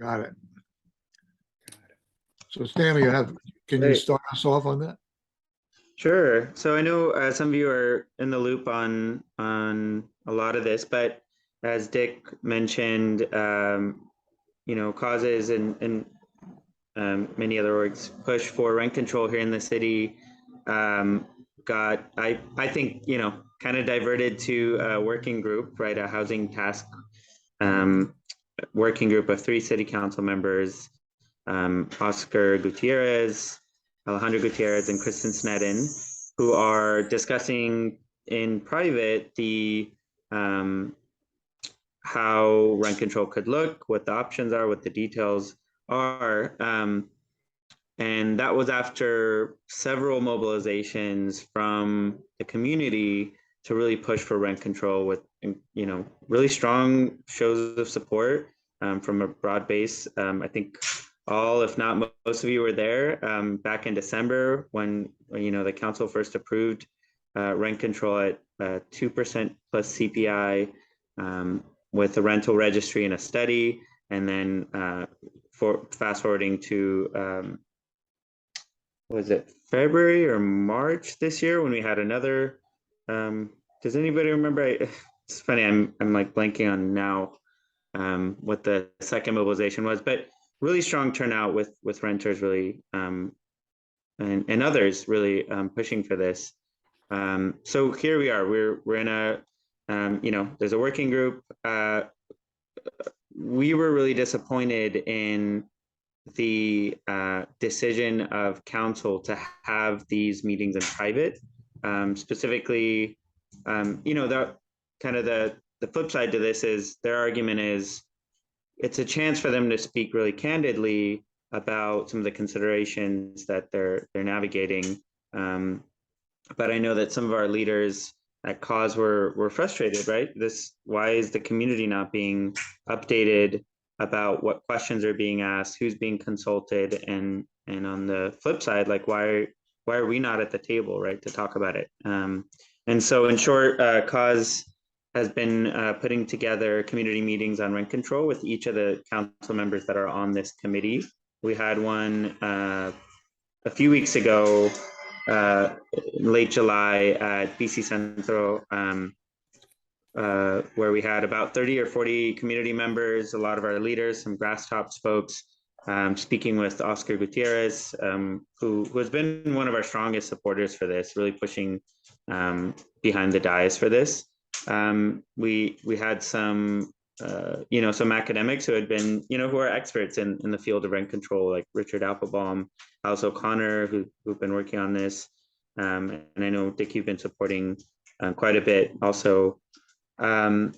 Got it. So Stanley, can you Great. start us off on that? Sure. So I know some of you are in the loop on a lot of this, but as Dick mentioned, causes and many other orgs push for rent control here in the city um, got I think kind of diverted to a working group, right? A housing task um, working group of 3 city council members, Oscar Gutierrez, Alejandro Gutierrez, and Kristen Snedden, who are discussing in private the how rent control could look, what the options are, what the details are. And that was after several mobilizations from the community to really push for rent control with, really strong shows of support from a broad base. I think all, if not most of you were there back in December when the council first approved rent control at 2% plus CPI with a rental registry and a study. And then for fast forwarding to was it February or March this year when we had another does anybody remember? It's funny, I'm like blanking on now what the second mobilization was, but really strong turnout with renters really and others really pushing for this. So here we are. We're in a there's a working group. We were really disappointed in the decision of council to have these meetings in private. Specifically, the kind of the flip side to this is their argument is it's a chance for them to speak really candidly about some of the considerations that they're navigating. But I know that some of our leaders at cause were frustrated, right? Why is the community not being updated about what questions are being asked, who's being consulted, and on the flip side, like why are we not at the table, right, to talk about it? And so in short, cause has been putting together community meetings on rent control with each of the council members that are on this committee. We had one a few weeks ago, late July at BC Centro, where we had about 30 or 40 community members, a lot of our leaders, some grass tops folks, speaking with Oscar Gutierrez, who has been one of our strongest supporters for this, really pushing behind the dais for this. We had some some academics who had been, who are experts in the field of rent control, like Richard Applebaum, Alice O'Connor, who've been working on this. And I know, Dick, you've been supporting quite a bit also. And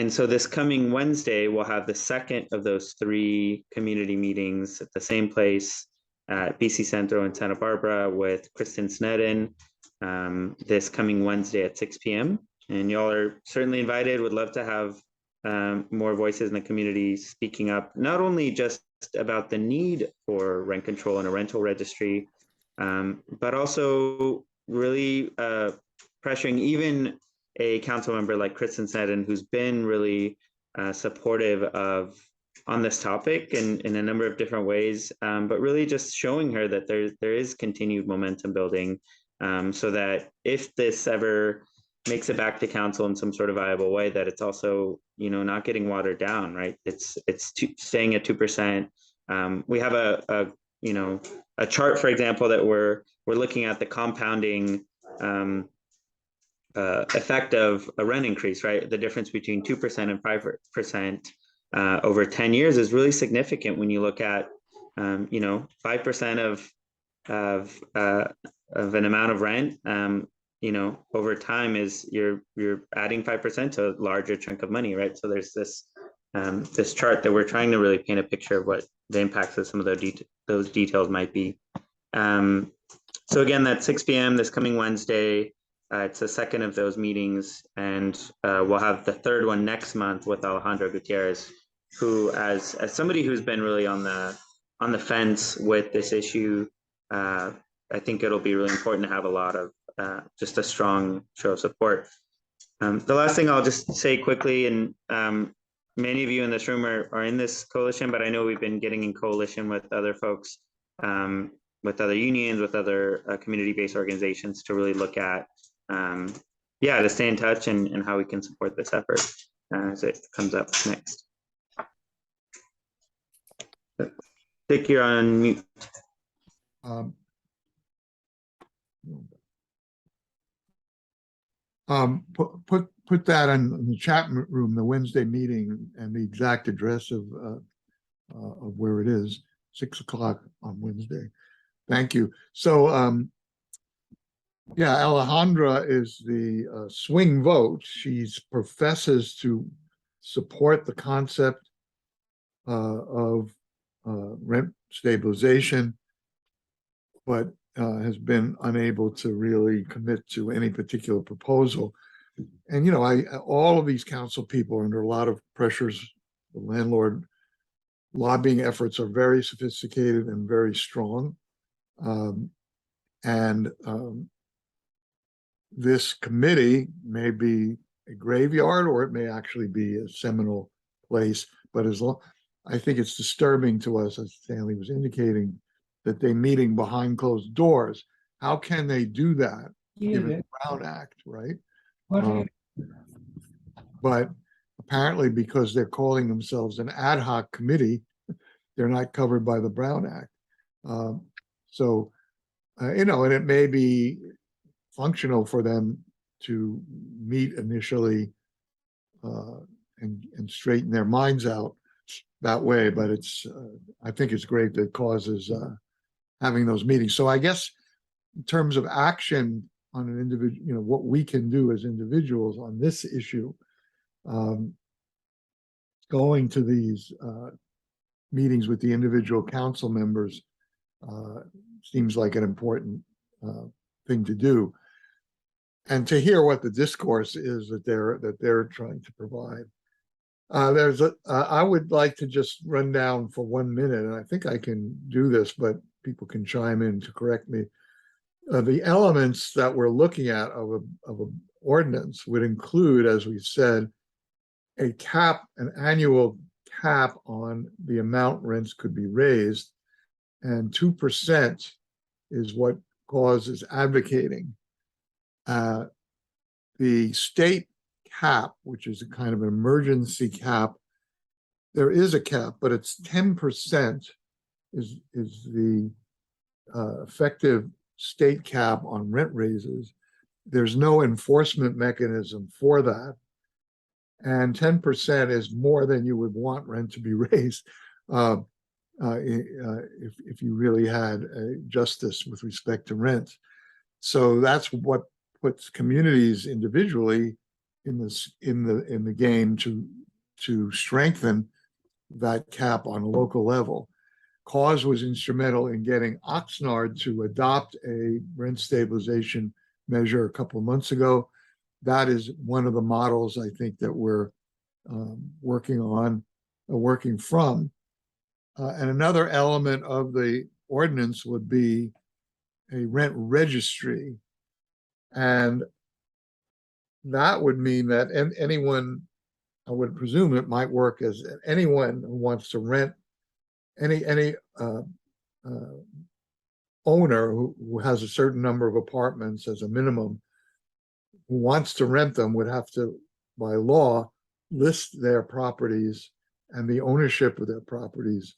so this coming Wednesday, we'll have the second of those 3 community meetings at the same place at BC Centro in Santa Barbara with Kristen Snedden this coming Wednesday at 6 p.m. And y'all are certainly invited. Would love to have more voices in the community speaking up, not only just about the need for rent control and a rental registry, but also really pressuring even a council member like Kristen Snedden, who's been really supportive on this topic in a number of different ways, but really just showing her that there is continued momentum building, so that if this ever makes it back to council in some sort of viable way, that it's also not getting watered down, right? It's staying at 2%. We have a chart, for example, that we're looking at the compounding effect of a rent increase, right? The difference between 2% and 5% over 10 years is really significant when you look at 5% of an amount of rent. Over time is you're adding 5% to a larger chunk of money, right? So there's this chart that we're trying to really paint a picture of what the impacts of some of those details might be. So again, that's 6 p.m. this coming Wednesday. It's the second of those meetings, and we'll have the third one next month with Alejandro Gutierrez, who, as somebody who's been really on the fence with this issue, I think it'll be really important to have a lot of just a strong show of support. The last thing I'll just say quickly, and many of you in this room are in this coalition, but I know we've been getting in coalition with other folks, with other unions, with other community-based organizations to really look at, yeah, to stay in touch and how we can support this effort as it comes up next. Dick, you're on mute. Put that in the chat room, the Wednesday meeting, and the exact address of where it is, 6 o'clock on Wednesday. Thank you. So, yeah, Alejandra is the swing vote. She professes to support the concept of rent stabilization, but has been unable to really commit to any particular proposal. And, you know, all of these council people are under a lot of pressures. The landlord lobbying efforts are very sophisticated and very strong. This committee may be a graveyard, or it may actually be a seminal place. But I think it's disturbing to us, as Stanley was indicating, that they're meeting behind closed doors. How can they do that, given the Brown Act, right? But apparently, because they're calling themselves an ad hoc committee, they're not covered by the Brown Act. You know, and it may be functional for them to meet initially and straighten their minds out that way. But it's, I think it's great that cause is having those meetings. So I guess in terms of action on an individual, you know, what we can do as individuals on this issue, going to these meetings with the individual council members seems like an important thing to do, and to hear what the discourse is that they're trying to provide. I would like to just run down for 1 minute, and I think I can do this, but people can chime in to correct me. The elements that we're looking at of an ordinance would include, as we said, an annual cap on the amount rents could be raised, and 2% is what Cause is advocating. The state cap, which is a kind of an emergency cap, there is a cap, but it's 10% is the effective state cap on rent raises. There's no enforcement mechanism for that. And 10% is more than you would want rent to be raised if you really had justice with respect to rent. So that's what puts communities individually in the game to strengthen that cap on a local level. Cause was instrumental in getting Oxnard to adopt a rent stabilization measure a couple of months ago. That is one of the models I think that we're working from. And another element of the ordinance would be a rent registry. And that would mean that anyone, I would presume it might work as anyone who wants to rent, any owner who has a certain number of apartments as a minimum, who wants to rent them would have to, by law, list their properties and the ownership of their properties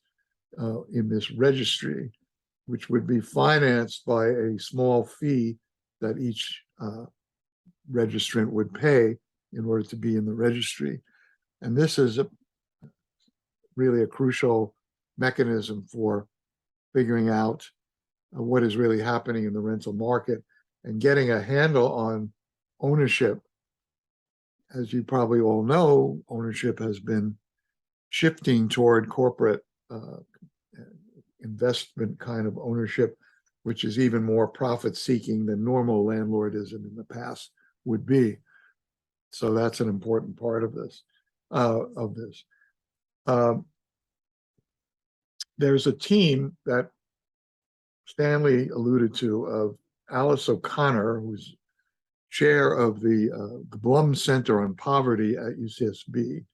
in this registry, which would be financed by a small fee that each registrant would pay in order to be in the registry. And this is really a crucial mechanism for figuring out what is really happening in the rental market and getting a handle on ownership. As you probably all know, ownership has been shifting toward corporate investment kind of ownership, which is even more profit-seeking than normal landlordism in the past would be. So that's an important part of this. There's a team that Stanley alluded to of Alice O'Connor, who's chair of the Blum Center on Poverty at UCSB,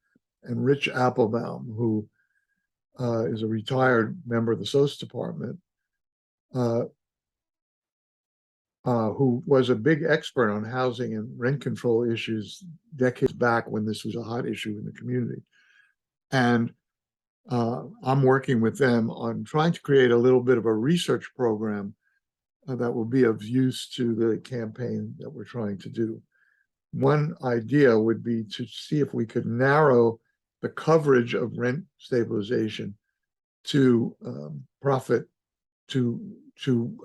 and Rich Applebaum, who is a retired member of the Social Department, who was a big expert on housing and rent control issues decades back when this was a hot issue in the community. And I'm working with them on trying to create a little bit of a research program that will be of use to the campaign that we're trying to do. One idea would be to see if we could narrow the coverage of rent stabilization to profit, to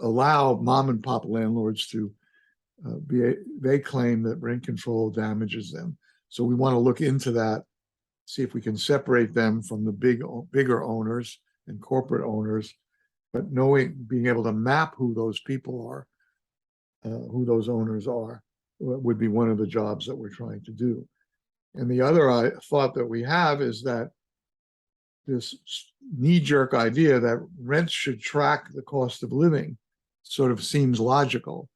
allow mom and pop landlords to they claim that rent control damages them. So we want to look into that, see if we can separate them from the bigger owners and corporate owners, but being able to map who those people are, who those owners are, would be one of the jobs that we're trying to do. And the other thought that we have is that this knee-jerk idea that rents should track the cost of living sort of seems logical.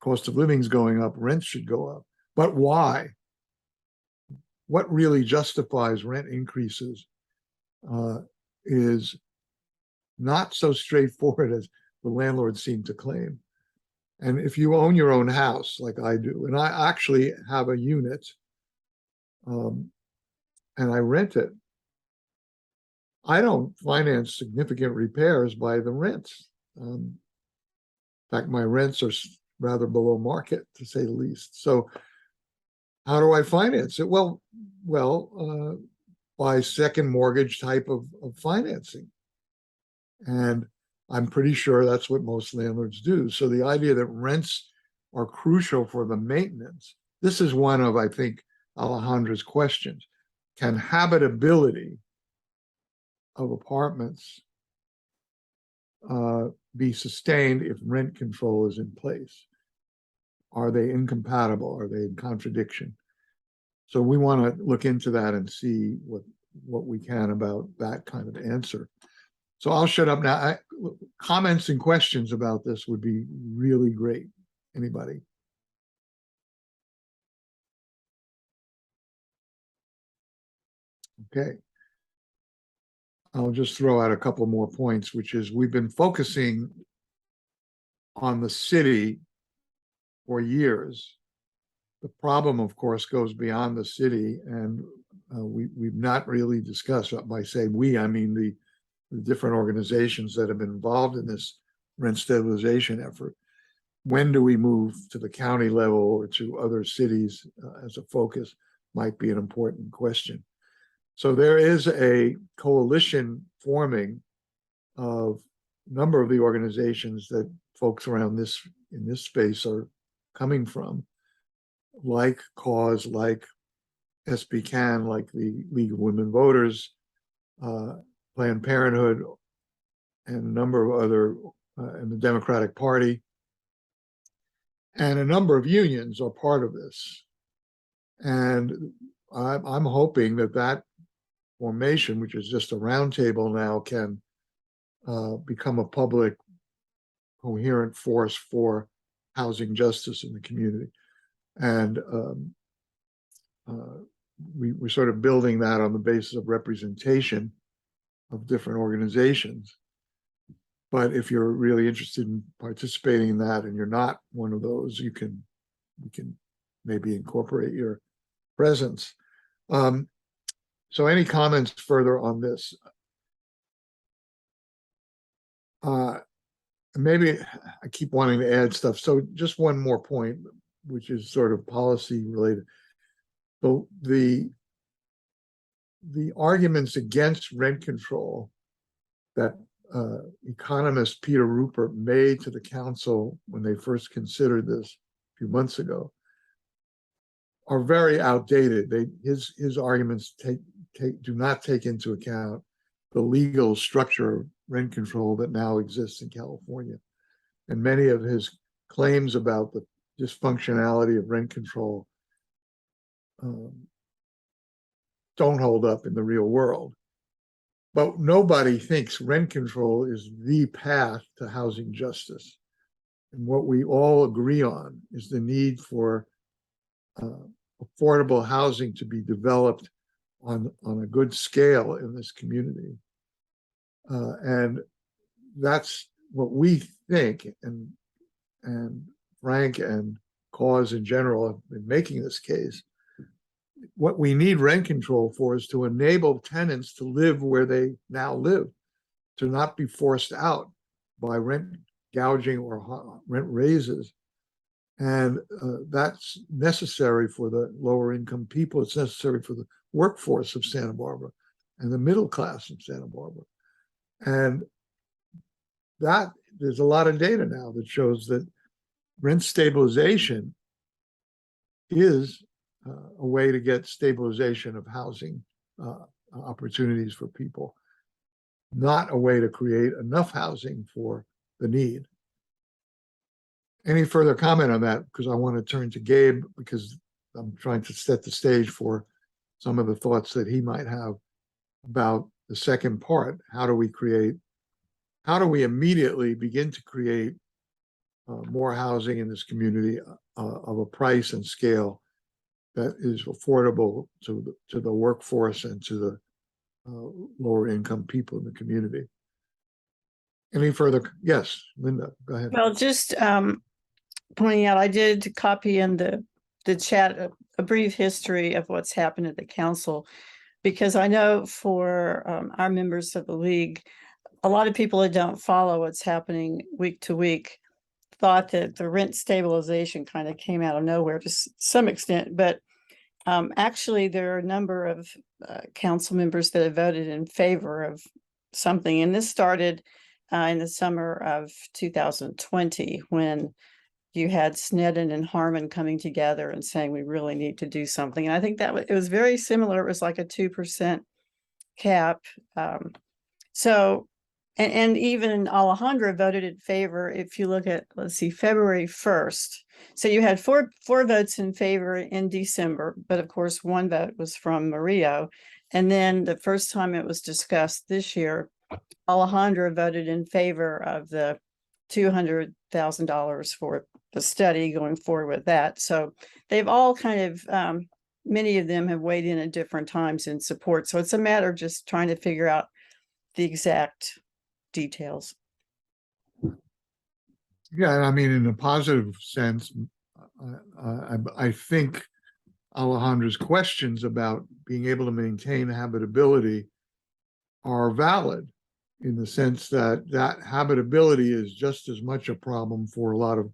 Cost of living is going up, rents should go up. But why? What really justifies rent increases is not so straightforward as the landlords seem to claim. And if you own your own house, like I do, and I actually have a unit, and I rent it, I don't finance significant repairs by the rents. In fact, my rents are rather below market, to say the least. So how do I finance it? Well, by second mortgage type of financing. And I'm pretty sure that's what most landlords do. So the idea that rents are crucial for the maintenance, this is one of, I think, Alejandra's questions. Can habitability of apartments be sustained if rent control is in place? Are they incompatible? Are they in contradiction? So we want to look into that and see what we can about that kind of answer. So I'll shut up now. Comments and questions about this would be really great. Anybody? Okay. I'll just throw out a couple more points, which is we've been focusing on the city for years. The problem, of course, goes beyond the city, and we've not really discussed, by saying we, I mean the different organizations that have been involved in this rent stabilization effort. When do we move to the county level or to other cities as a focus might be an important question. So there is a coalition forming of a number of the organizations that folks around in this space are coming from, like CAUSE, like SBCAN, like the League of Women Voters, Planned Parenthood, and a number of other, and the Democratic Party. And a number of unions are part of this. And I'm hoping that formation, which is just a roundtable now, can become a public coherent force for housing justice in the community. And we're sort of building that on the basis of representation of different organizations. But if you're really interested in participating in that and you're not one of those, we can maybe incorporate your presence. So any comments further on this? Maybe I keep wanting to add stuff. So just one more point, which is sort of policy related. The arguments against rent control that economist Peter Rupert made to the council when they first considered this a few months ago are very outdated. His arguments do not take into account the legal structure of rent control that now exists in California. And many of his claims about the dysfunctionality of rent control don't hold up in the real world. But nobody thinks rent control is the path to housing justice. And what we all agree on is the need for affordable housing to be developed on a good scale in this community. And that's what we think, and Frank and Cause in general have been making this case. What we need rent control for is to enable tenants to live where they now live, to not be forced out by rent gouging or rent raises. And that's necessary for the lower income people. It's necessary for the workforce of Santa Barbara and the middle class of Santa Barbara. And that there's a lot of data now that shows that rent stabilization is a way to get stabilization of housing opportunities for people, not a way to create enough housing for the need. Any further comment on that? Because I want to turn to Gabe, because I'm trying to set the stage for some of the thoughts that he might have about the second part. How do we immediately begin to create more housing in this community of a price and scale that is affordable to the workforce and to the lower income people in the community? Any further? Yes, Linda, go ahead. Well, just pointing out, I did copy in the chat a brief history of what's happened at the council, because I know for our members of the league, a lot of people that don't follow what's happening week to week thought that the rent stabilization kind of came out of nowhere to some extent, but actually there are a number of council members that have voted in favor of something, and this started in the summer of 2020 when you had Sneddon and Harmon coming together and saying we really need to do something. And I think that it was very similar. It was like a 2% cap. And even Alejandra voted in favor. If you look at, let's see, February 1st. So you had four votes in favor in December, but of course, one vote was from Murillo. And then the first time it was discussed this year, Alejandra voted in favor of the $200,000 for the study going forward with that. So they've all kind of, many of them have weighed in at different times in support. So it's a matter of just trying to figure out the exact details. Yeah, I mean, in a positive sense, I think Alejandra's questions about being able to maintain habitability are valid, in the sense that habitability is just as much a problem for a lot of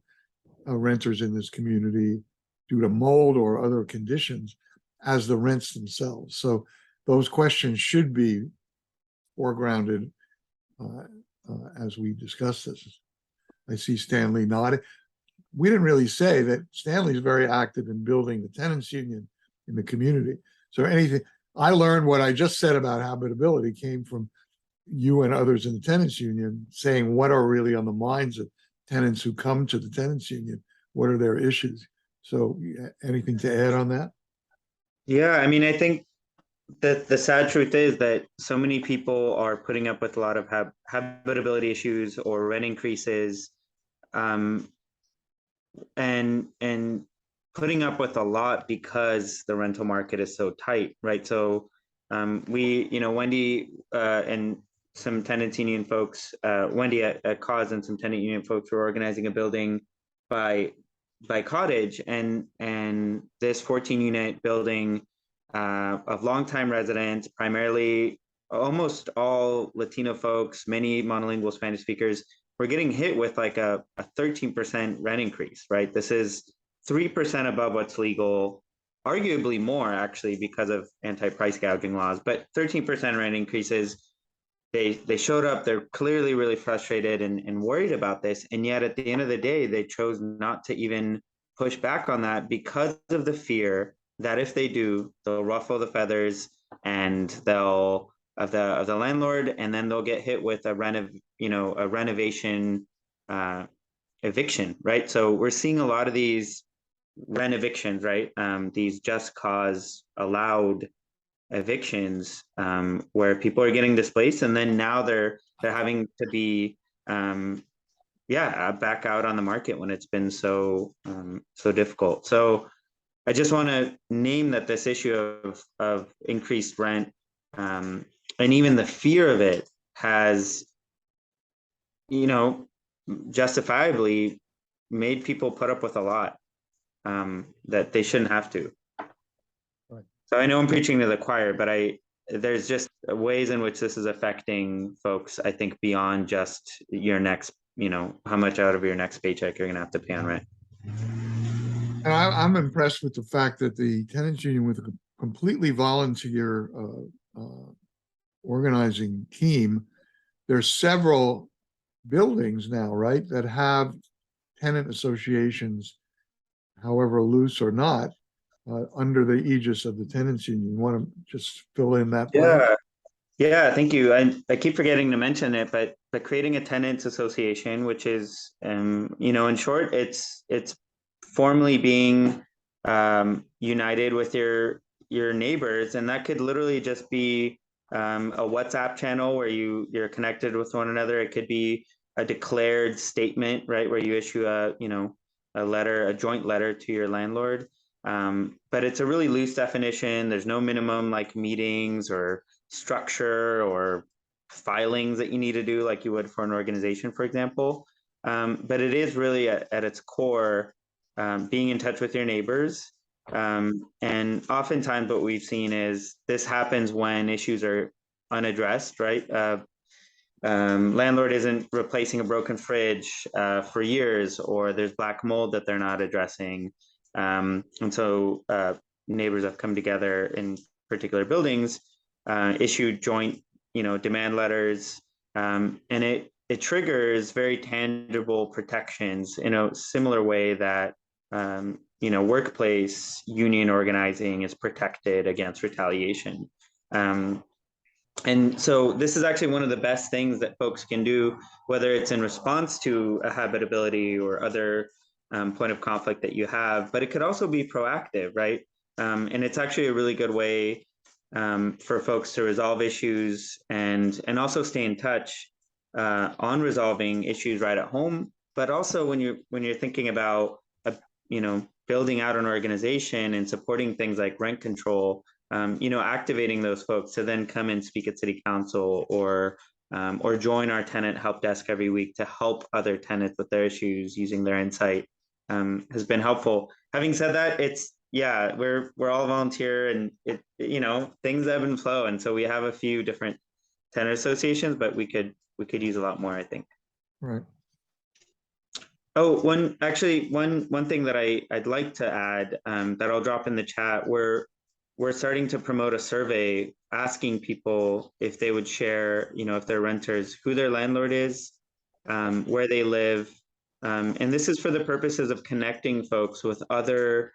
renters in this community due to mold or other conditions as the rents themselves. So those questions should be foregrounded as we discuss this. I see Stanley nodding. We didn't really say that Stanley's very active in building the tenants union in the community. So anything, I learned what I just said about habitability came from you and others in the tenants union saying what are really on the minds of tenants who come to the tenants union. What are their issues? So anything to add on that? Yeah, I mean, I think that the sad truth is that so many people are putting up with a lot of habitability issues or rent increases, and putting up with a lot because the rental market is so tight, right? So Wendy and some tenant union folks, Wendy at Cause and some tenant union folks were organizing a building by Cottage, and this 14-unit building of longtime residents, primarily almost all Latino folks, many monolingual Spanish speakers, were getting hit with like a 13% rent increase, right? This is 3% above what's legal, arguably more actually because of anti-price gouging laws, but 13% rent increases. They showed up, they're clearly really frustrated and worried about this. And yet at the end of the day, they chose not to even push back on that because of the fear that if they do, they'll ruffle the feathers and they'll of the landlord, and then they'll get hit with a renovation eviction, right? So we're seeing a lot of these rent evictions, right? These just cause allowed evictions, where people are getting displaced, and then now they're having to be back out on the market when it's been so difficult. So I just want to name that this issue of increased rent, and even the fear of it has, you know, justifiably made people put up with a lot that they shouldn't have to. Right. So I know I'm preaching to the choir, but there's just ways in which this is affecting folks, I think, beyond just your next, how much out of your next paycheck you're going to have to pay on rent. And I'm impressed with the fact that the tenants union, with a completely volunteer organizing team, there's several buildings now, right, that have tenant associations, however loose or not, under the aegis of the tenants union. You want to just fill in that blank? Yeah, thank you. I keep forgetting to mention it, but creating a tenants association, which is, in short, it's formally being united with your neighbors, and that could literally just be a WhatsApp channel where you're connected with one another. It could be a declared statement, right, where you issue a joint letter to your landlord. But it's a really loose definition. There's no minimum like meetings or structure or filings that you need to do like you would for an organization, for example. But it is really at its core being in touch with your neighbors. And oftentimes what we've seen is this happens when issues are unaddressed, right? Landlord isn't replacing a broken fridge for years, or there's black mold that they're not addressing. And so neighbors have come together in particular buildings, issued joint, demand letters, and it triggers very tangible protections in a similar way that workplace union organizing is protected against retaliation. And so this is actually one of the best things that folks can do, whether it's in response to a habitability or other point of conflict that you have, but it could also be proactive, right? And it's actually a really good way for folks to resolve issues and also stay in touch on resolving issues right at home. But also when you're thinking about building out an organization and supporting things like rent control, activating those folks to then come and speak at city council or join our tenant help desk every week to help other tenants with their issues using their insight has been helpful. Having said that, we're all volunteer, and things ebb and flow, and so we have a few different tenant associations, but we could use a lot more, I think. Right. Oh, one thing that I'd like to add that I'll drop in the chat. We're starting to promote a survey asking people if they would share, if they're renters, who their landlord is, where they live. And this is for the purposes of connecting folks with other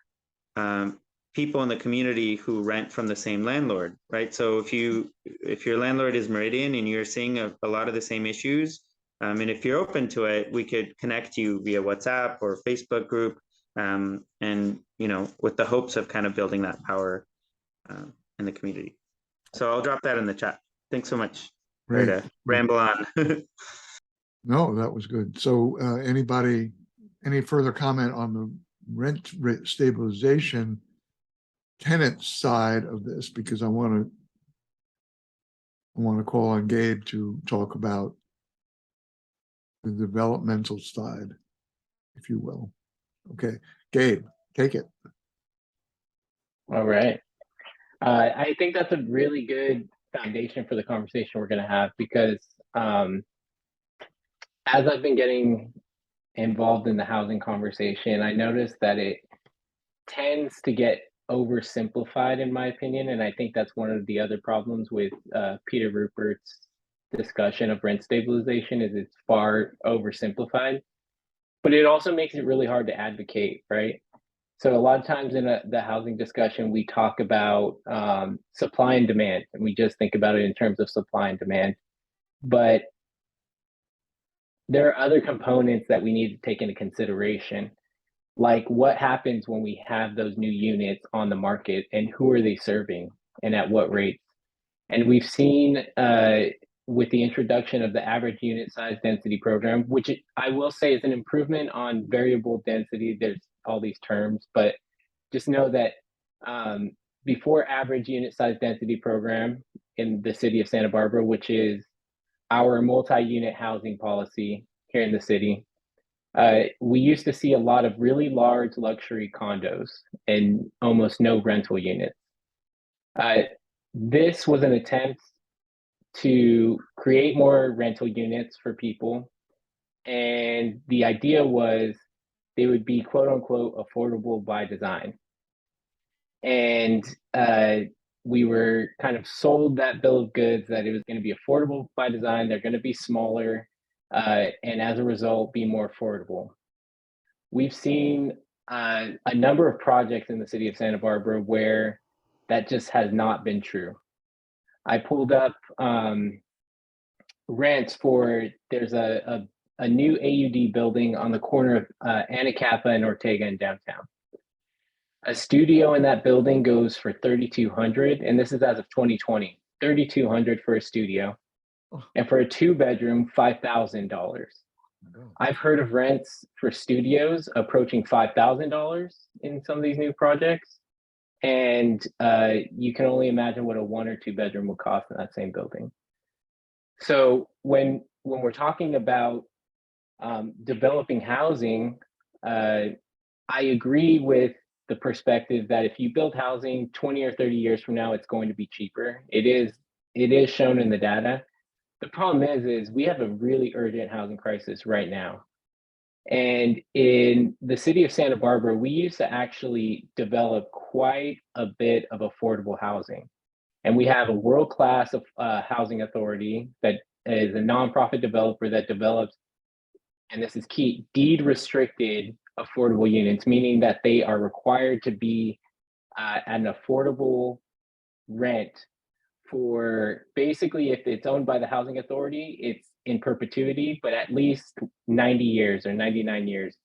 people in the community who rent from the same landlord, right? So if your landlord is Meridian and you're seeing a lot of the same issues, and if you're open to it, we could connect you via WhatsApp or Facebook group, and with the hopes of kind of building that power in the community. So I'll drop that in the chat. Thanks so much. Great. To ramble on. No, that was good. So any further comment on the rent stabilization tenant side of this? Because I want to call on Gabe to talk about the developmental side, if you will. Okay, Gabe, take it. All right. I think that's a really good foundation for the conversation we're going to have, because as I've been getting involved in the housing conversation, I noticed that it tends to get oversimplified, in my opinion. And I think that's one of the other problems with Peter Rupert's discussion of rent stabilization, is it's far oversimplified, but it also makes it really hard to advocate, right? So a lot of times in the housing discussion, we talk about supply and demand, and we just think about it in terms of supply and demand. But there are other components that we need to take into consideration, like what happens when we have those new units on the market, and who are they serving and at what rates. And we've seen with the introduction of the average unit size density program, which I will say is an improvement on variable density. There's all these terms, but just know that before average unit size density program in the city of Santa Barbara, which is our multi-unit housing policy here in the city, we used to see a lot of really large luxury condos and almost no rental units. This was an attempt to create more rental units for people. And the idea was they would be quote unquote affordable by design. And we were kind of sold that bill of goods that it was going to be affordable by design. They're going to be smaller, and as a result, be more affordable. We've seen a number of projects in the city of Santa Barbara where that just has not been true. I pulled up rents for, there's a new AUD building on the corner of Anacapa and Ortega in downtown. A studio in that building goes for $3,200, and this is as of 2020. $3,200 for a studio, and for a 2-bedroom, $5,000. I've heard of rents for studios approaching $5,000 in some of these new projects, and you can only imagine what a 1 or 2-bedroom would cost in that same building. So when we're talking about developing housing, I agree with the perspective that if you build housing 20 or 30 years from now, it's going to be cheaper. It is shown in the data. The problem is we have a really urgent housing crisis right now. And in the city of Santa Barbara, we used to actually develop quite a bit of affordable housing. And we have a world-class housing authority that is a nonprofit developer that develops, and this is key, deed-restricted affordable units, meaning that they are required to be at an affordable rent for, basically, if it's owned by the housing authority, it's in perpetuity, but at least 90 years or 99 years.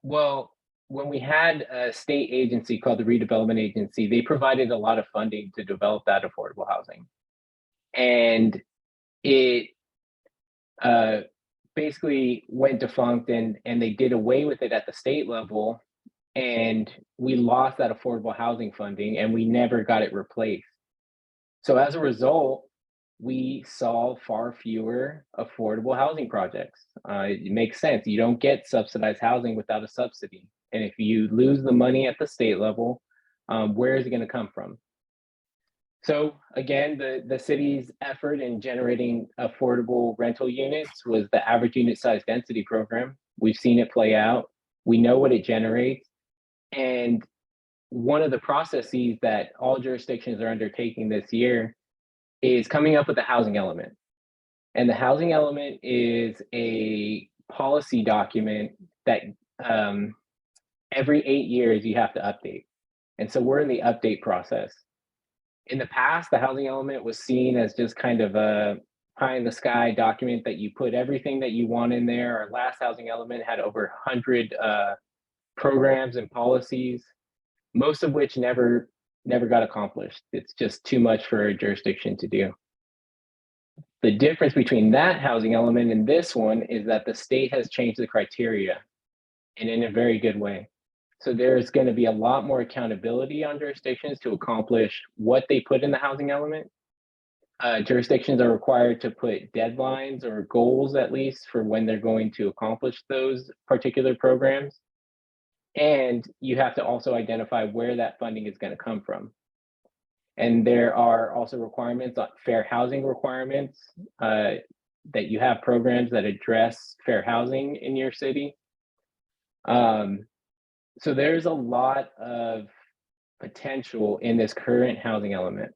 Well, when we had a state agency called the Redevelopment Agency, they provided a lot of funding to develop that affordable housing. And it basically went defunct, and they did away with it at the state level, and we lost that affordable housing funding, and we never got it replaced. So as a result, we saw far fewer affordable housing projects. It makes sense. You don't get subsidized housing without a subsidy. And if you lose the money at the state level, where is it going to come from? So again, the city's effort in generating affordable rental units was the average unit size density program. We've seen it play out. We know what it generates. And one of the processes that all jurisdictions are undertaking this year is coming up with a housing element. And the housing element is a policy document that every 8 years you have to update. And so we're in the update process. In the past, the housing element was seen as just kind of a pie in the sky document that you put everything that you want in there. Our last housing element had over 100 programs and policies, most of which never got accomplished. It's just too much for a jurisdiction to do. The difference between that housing element and this one is that the state has changed the criteria, and in a very good way. So there's going to be a lot more accountability on jurisdictions to accomplish what they put in the housing element. Jurisdictions are required to put deadlines or goals, at least, for when they're going to accomplish those particular programs. And you have to also identify where that funding is going to come from. And there are also requirements, fair housing requirements, that you have programs that address fair housing in your city. So there's a lot of potential in this current housing element.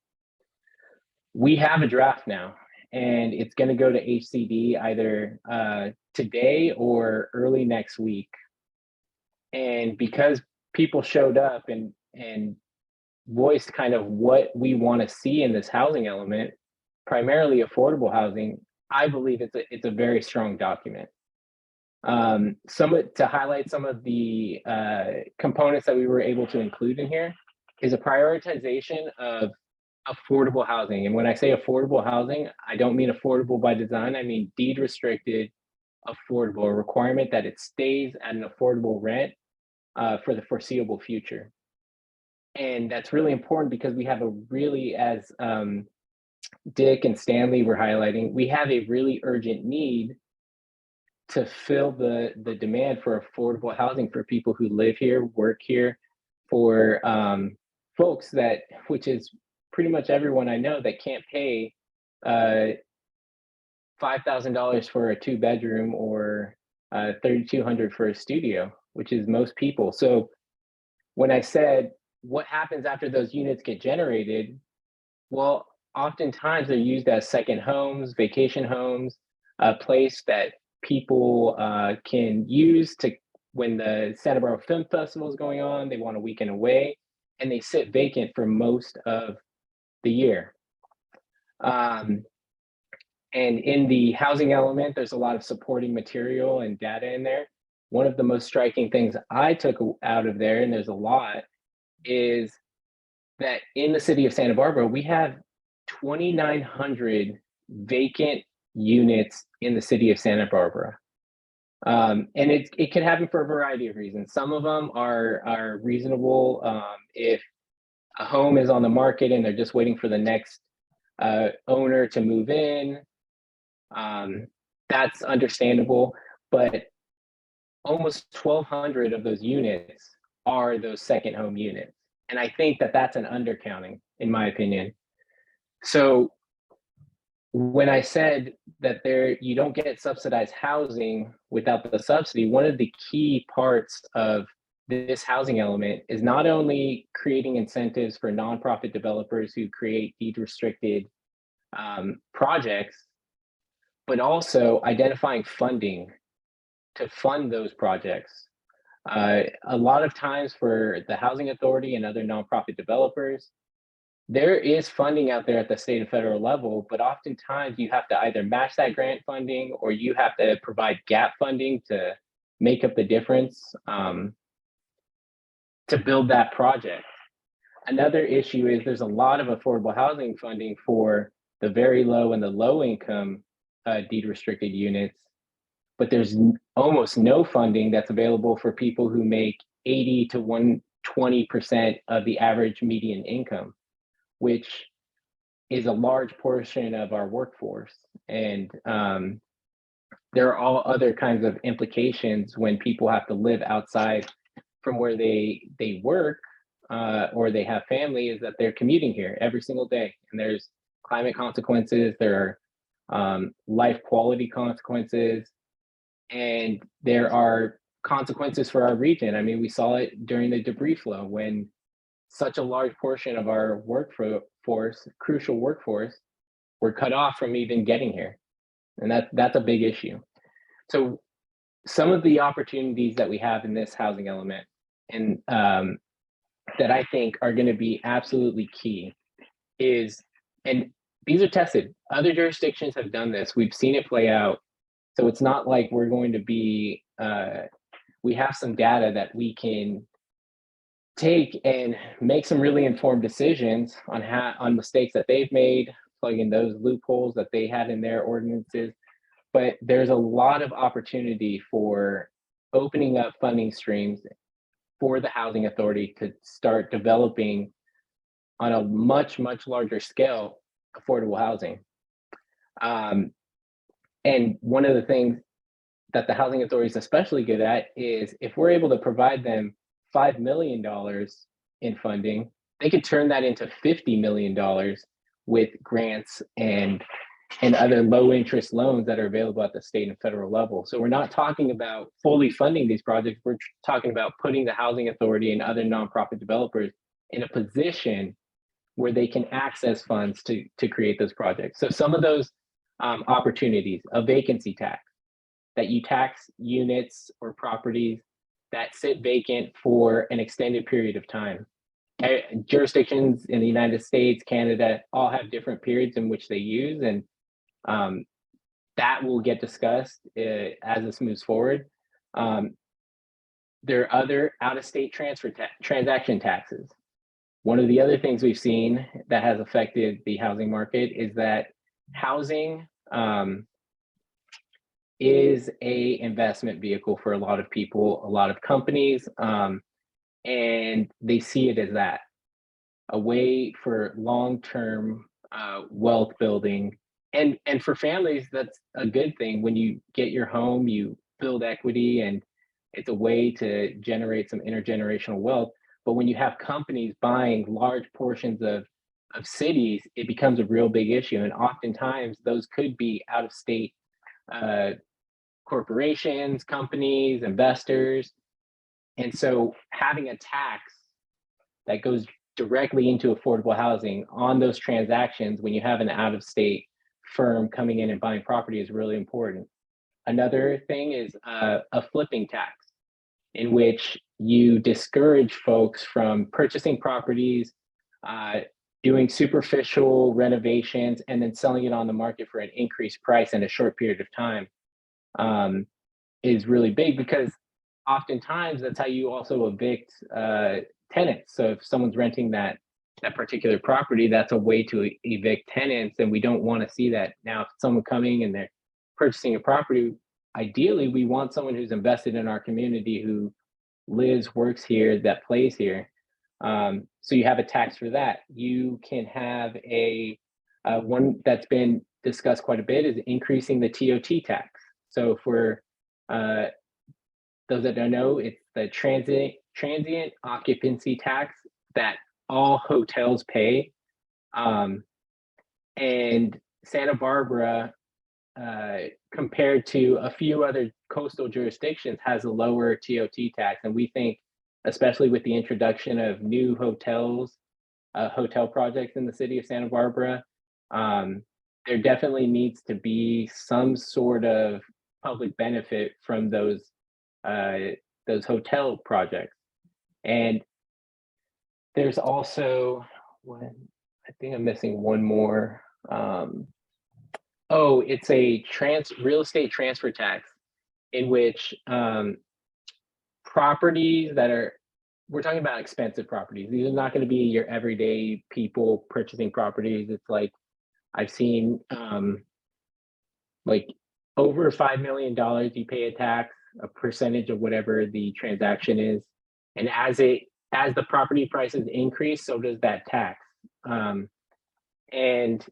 We have a draft now, and it's going to go to HCD either today or early next week. And because people showed up and voiced kind of what we want to see in this housing element, primarily affordable housing, I believe it's a very strong document. To highlight some of the components that we were able to include in here is a prioritization of affordable housing. And when I say affordable housing, I don't mean affordable by design. I mean deed restricted affordable, a requirement that it stays at an affordable rent for the foreseeable future. And that's really important because we have a really, as Dick and Stanley were highlighting, we have a really urgent need to fill the demand for affordable housing for people who live here, work here, for folks that, which is pretty much everyone I know that can't pay $5,000 for a 2-bedroom or $3,200 for a studio, which is most people. So when I said, what happens after those units get generated? Well, oftentimes they're used as second homes, vacation homes, a place that people can use to, when the Santa Barbara Film Festival is going on, they want a weekend away, and they sit vacant for most of the year. And in the housing element, there's a lot of supporting material and data in there. One of the most striking things I took out of there, and there's a lot, is that in the city of Santa Barbara, we have 2,900 vacant units in the city of Santa Barbara. And it can happen for a variety of reasons. Some of them are reasonable. If a home is on the market and they're just waiting for the next owner to move in, that's understandable. But almost 1,200 of those units are those second home units. And I think that that's an undercounting, in my opinion. So when I said that you don't get subsidized housing without the subsidy, one of the key parts of this housing element is not only creating incentives for nonprofit developers who create deed-restricted projects, but also identifying funding to fund those projects. A lot of times for the Housing Authority and other nonprofit developers, there is funding out there at the state and federal level, but oftentimes you have to either match that grant funding or you have to provide gap funding to make up the difference to build that project. Another issue is there's a lot of affordable housing funding for the very low and the low income deed restricted units, but there's almost no funding that's available for people who make 80 to 120% of the average median income, which is a large portion of our workforce. And there are all other kinds of implications when people have to live outside from where they work or they have family, is that they're commuting here every single day. And there's climate consequences, there are life quality consequences, and there are consequences for our region. I mean, we saw it during the debris flow when such a large portion of our workforce, crucial workforce, were cut off from even getting here. And that's a big issue. So some of the opportunities that we have in this housing element and that I think are going to be absolutely key is, and these are tested, other jurisdictions have done this, we've seen it play out. So it's not like we're going to be, we have some data that we can take and make some really informed decisions on mistakes that they've made, plug in those loopholes that they had in their ordinances. But there's a lot of opportunity for opening up funding streams for the Housing Authority to start developing on a much, much larger scale affordable housing. And one of the things that the Housing Authority is especially good at is if we're able to provide them $5 million in funding, they could turn that into $50 million with grants and other low interest loans that are available at the state and federal level. So we're not talking about fully funding these projects. We're talking about putting the Housing Authority and other nonprofit developers in a position where they can access funds to create those projects. So some of those opportunities, a vacancy tax, that you tax units or properties that sit vacant for an extended period of time. Jurisdictions in the United States, Canada, all have different periods in which they use, and that will get discussed as this moves forward. There are other out-of-state transaction taxes. One of the other things we've seen that has affected the housing market is that housing is a investment vehicle for a lot of people, a lot of companies. and they see it as that, a way for long-term wealth building. And for families, that's a good thing. When you get your home, you build equity, and it's a way to generate some intergenerational wealth. But when you have companies buying large portions of cities, it becomes a real big issue. And oftentimes those could be out of state uh, corporations, companies, investors. And so having a tax that goes directly into affordable housing on those transactions when you have an out of state firm coming in and buying property is really important. Another thing is a flipping tax, in which you discourage folks from purchasing properties, doing superficial renovations, and then selling it on the market for an increased price in a short period of time, is really big, because oftentimes that's how you also evict tenants. So if someone's renting that particular property, that's a way to evict tenants, and we don't want to see that. Now, if someone coming and they're purchasing a property, ideally we want someone who's invested in our community, who lives, works here, that plays here. So you have a tax for that. You can have a one that's been discussed quite a bit is increasing the TOT tax. So for those that don't know, it's the transient occupancy tax that all hotels pay. And Santa Barbara, compared to a few other coastal jurisdictions, has a lower TOT tax. And we think, especially with the introduction of new hotels, hotel projects in the city of Santa Barbara, there definitely needs to be some sort of public benefit from those hotel projects. And there's also I think I'm missing one more. Oh, it's a real estate transfer tax, in which properties that are, we're talking about expensive properties. These are not going to be your everyday people purchasing properties. It's like, I've seen like over $5 million, you pay a tax, a percentage of whatever the transaction is. And as the property prices increase, so does that tax. And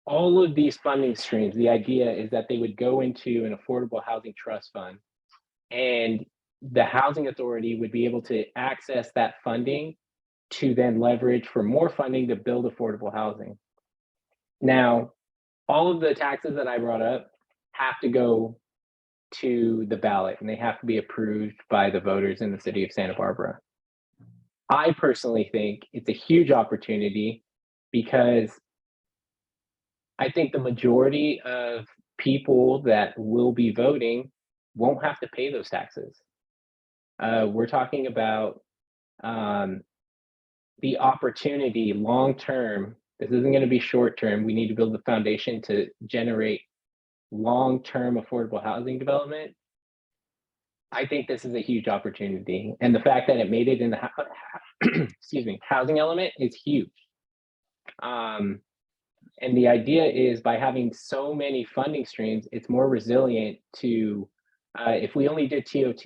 all of these funding streams, the idea is that they would go into an affordable housing trust fund, and the housing authority would be able to access that funding to then leverage for more funding to build affordable housing. Now, all of the taxes that I brought up have to go to the ballot, and they have to be approved by the voters in the city of Santa Barbara. I personally think it's a huge opportunity, because I think the majority of people that will be voting won't have to pay those taxes. We're talking about the opportunity long term. This isn't going to be short term. We need to build the foundation to generate long term affordable housing development. I think this is a huge opportunity. And the fact that it made it in the excuse me, housing element is huge. And the idea is, by having so many funding streams, it's more resilient to, if we only did TOT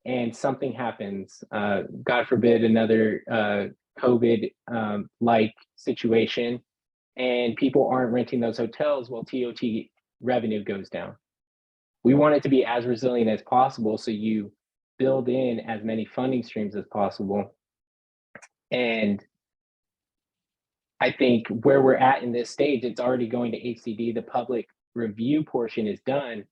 and something happens, God forbid, another COVID like situation, and people aren't renting those hotels, well, TOT revenue goes down. We want it to be as resilient as possible, so you build in as many funding streams as possible. And I think where we're at in this stage, it's already going to HCD. The public review portion is done.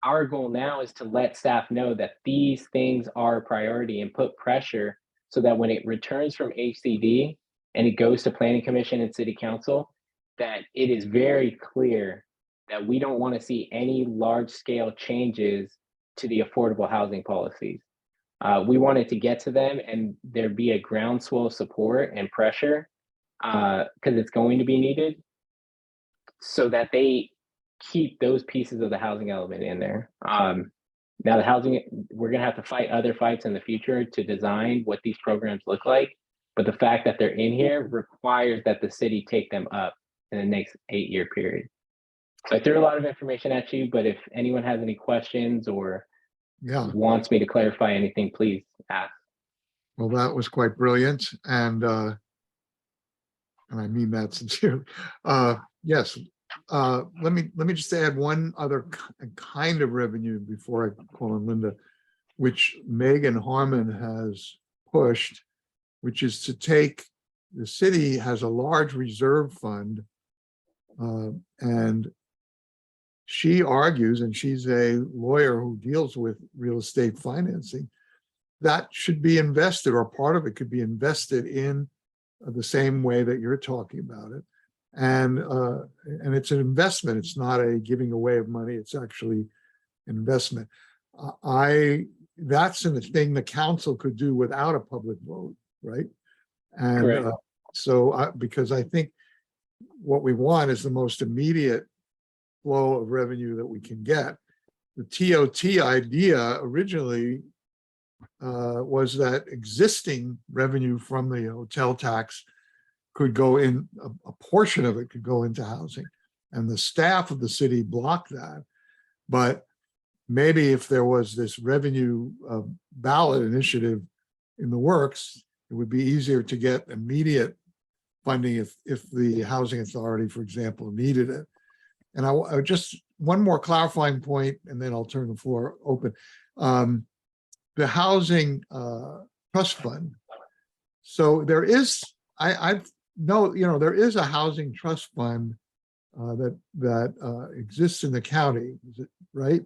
Our goal now is to let staff know that these things are a priority, and put pressure so that when it returns from HCD and it goes to Planning Commission and City Council, that it is very clear that we don't want to see any large scale changes to the affordable housing policies. We want it to get to them and there be a groundswell of support and pressure, because it's going to be needed, so that they keep those pieces of the housing element in there. Now, the housing, we're going to have to fight other fights in the future to design what these programs look like. But the fact that they're in here requires that the city take them up in the next 8-year period. So I threw a lot of information at you, but if anyone has any questions or Yeah. wants me to clarify anything, please ask. Well, that was quite brilliant, and I mean that sincerely. Yes, let me just add one other kind of revenue before I call on Linda, which Megan Harmon has pushed, which is to take, the city has a large reserve fund, and she argues, and she's a lawyer who deals with real estate financing, that should be invested, or part of it could be invested in the same way that you're talking about it. And it's an investment. It's not a giving away of money. It's actually investment. That's a thing the council could do without a public vote, right? And Correct. because I think what we want is the most immediate flow of revenue that we can get. The TOT idea originally was that existing revenue from the hotel tax could go in, a portion of it could go into housing. And the staff of the city blocked that. But maybe if there was this revenue ballot initiative in the works, it would be easier to get immediate funding if the housing authority, for example, needed it. And I just, one more clarifying point, and then I'll turn the floor open. The housing trust fund. So there is, I know, there is a housing trust fund that exists in the county, is it right?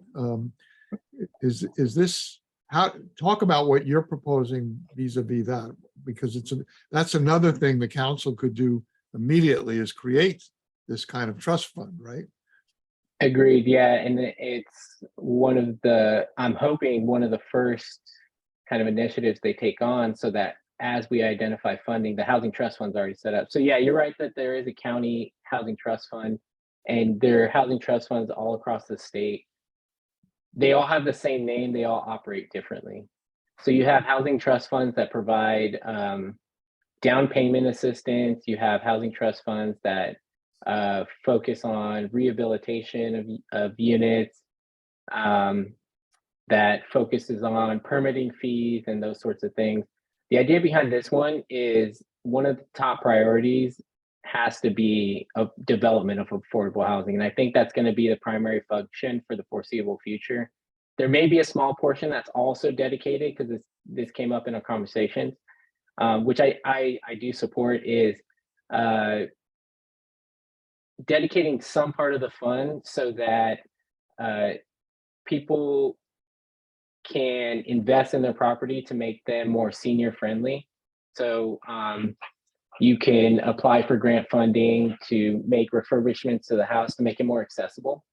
Is this, talk about what you're proposing vis-a-vis that, because that's another thing the council could do immediately, is create this kind of trust fund, right? Agreed. Yeah. And it's one of the, I'm hoping one of the first kind of initiatives they take on, so that as we identify funding, the housing trust fund's already set up. So yeah, you're right that there is a county housing trust fund, and there are housing trust funds all across the state. They all have the same name, they all operate differently. So you have housing trust funds that provide down payment assistance. You have housing trust funds that focus on rehabilitation of units, that focuses on permitting fees and those sorts of things. The idea behind this one is one of the top priorities has to be a development of affordable housing. And I think that's going to be the primary function for the foreseeable future. There may be a small portion that's also dedicated, because this came up in our conversations, which I do support, is dedicating some part of the fund so that people can invest in their property to make them more senior friendly. So you can apply for grant funding to make refurbishments to the house to make it more accessible,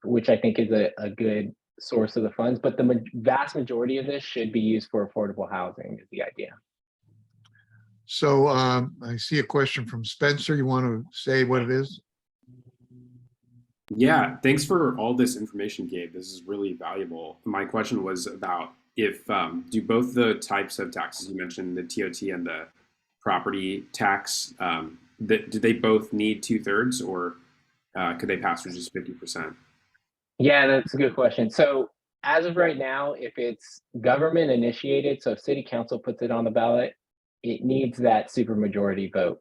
which I think is a good source of the funds. But the vast majority of this should be used for affordable housing is the idea. So I see a question from Spencer. You want to say what it is? Yeah, thanks for all this information, Gabe. This is really valuable. My question was about if do both the types of taxes you mentioned, the TOT and the property tax, do they both need 2/3, or could they pass with just 50%? Yeah, that's a good question. So as of right now, if it's government initiated, so if city council puts it on the ballot, it needs that supermajority vote.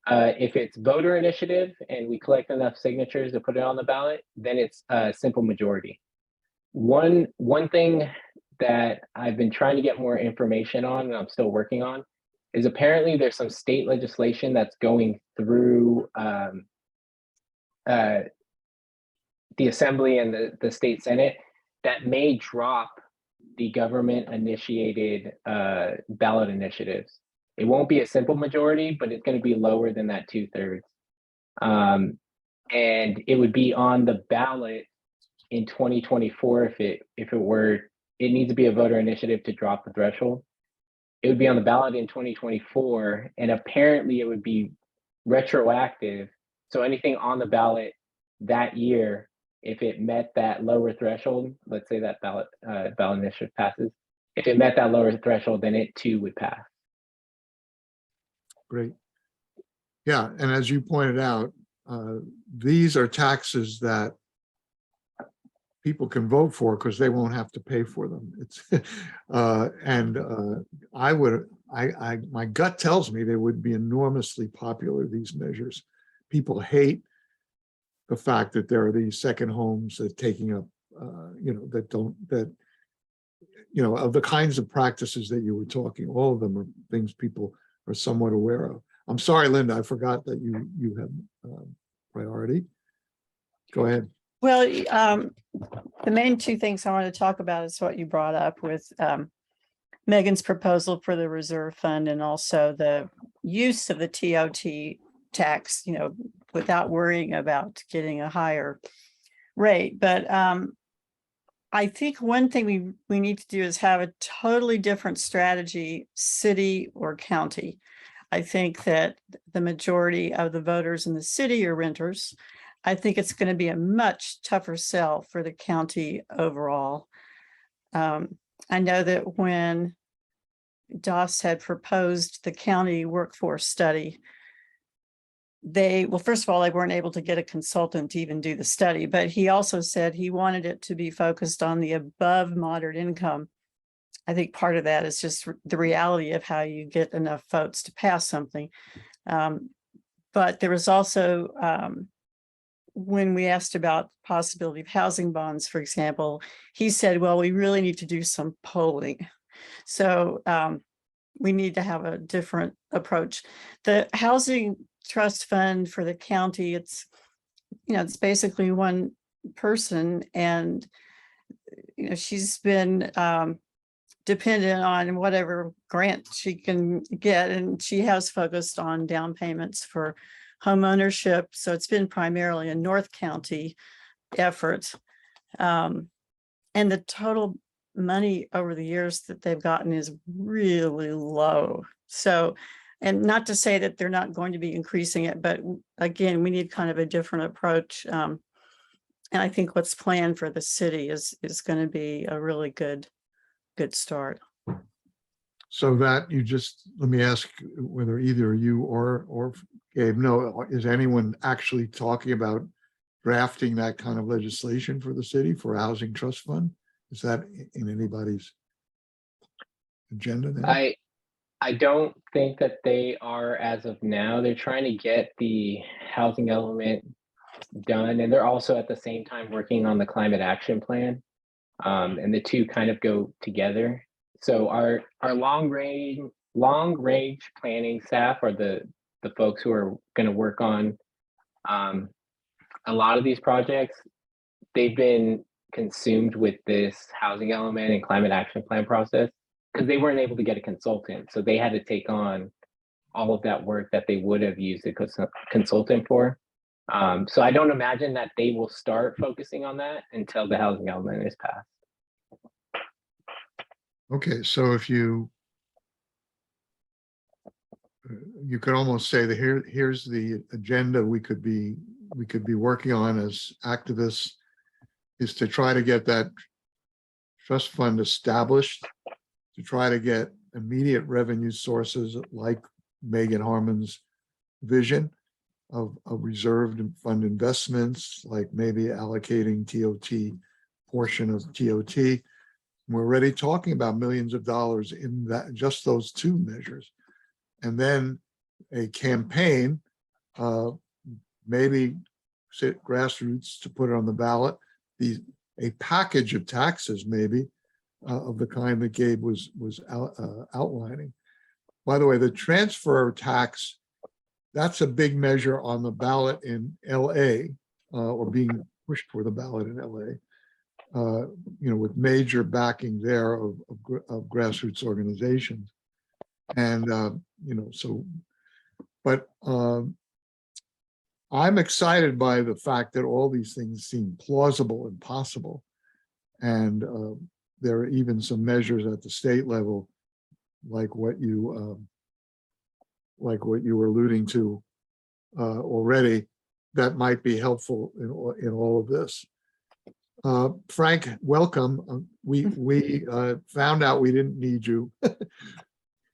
If it's voter initiative and we collect enough signatures to put it on the ballot, then it's a simple majority. One thing that I've been trying to get more information on, and I'm still working on, is apparently there's some state legislation that's going through the Assembly and the state Senate that may drop the government initiated ballot initiatives. It won't be a simple majority, but it's going to be lower than that 2/3. And it would be on the ballot in 2024 if it were, it needs to be a voter initiative to drop the threshold. It would be on the ballot in 2024, and apparently it would be retroactive. So anything on the ballot that year, if it met that lower threshold, let's say that ballot initiative passes, if it met that lower threshold, then it too would pass. Great. Yeah, and as you pointed out, these are taxes that people can vote for because they won't have to pay for them. It's my gut tells me they would be enormously popular, these measures. People hate the fact that there are these second homes that taking up, of the kinds of practices that you were talking, all of them are things people are somewhat aware of. I'm sorry, Linda, I forgot that you have priority. Go ahead. Well, the main two things I want to talk about is what you brought up with Megan's proposal for the reserve fund and also the use of the TOT tax, without worrying about getting a higher rate. But I think one thing we need to do is have a totally different strategy, city or county. I think that the majority of the voters in the city are renters. I think it's going to be a much tougher sell for the county overall. I know that when Doss had proposed the county workforce study, first of all, they weren't able to get a consultant to even do the study, but he also said he wanted it to be focused on the above moderate income. I think part of that is just the reality of how you get enough votes to pass something. But there was also, when we asked about possibility of housing bonds, for example, he said, well, we really need to do some polling. So we need to have a different approach. The housing trust fund for the county, it's basically one person, and she's been dependent on whatever grant she can get, and she has focused on down payments for home ownership. So it's been primarily a North County effort. And the total money over the years that they've gotten is really low. So, and not to say that they're not going to be increasing it, but again, we need kind of a different approach. And I think what's planned for the city is going to be a really good start. So that let me ask whether either you or Gabe know, is anyone actually talking about drafting that kind of legislation for the city for a housing trust fund? Is that in anybody's agenda now? I don't think that they are as of now. They're trying to get the housing element done, and they're also at the same time working on the climate action plan. And the two kind of go together. So our long range planning staff are the folks who are going to work on a lot of these projects. They've been consumed with this housing element and climate action plan process because they weren't able to get a consultant. So they had to take on all of that work that they would have used a consultant for. So I don't imagine that they will start focusing on that until the housing element is passed. Okay, so if you could almost say that here's the agenda we could be working on as activists, is to try to get that trust fund established, to try to get immediate revenue sources like Megan Harmon's vision of reserved fund investments, like maybe allocating TOT portion of TOT. We're already talking about millions of dollars in that, just those two measures. And then a campaign, maybe grassroots to put it on the ballot, a package of taxes maybe of the kind that Gabe was outlining. By the way, the transfer tax, that's a big measure on the ballot in LA, or being pushed for the ballot in LA. With major backing there of grassroots organizations. And, but I'm excited by the fact that all these things seem plausible and possible. And there are even some measures at the state level, like what you were alluding to already, that might be helpful in all of this. Frank, welcome. We found out we didn't need you.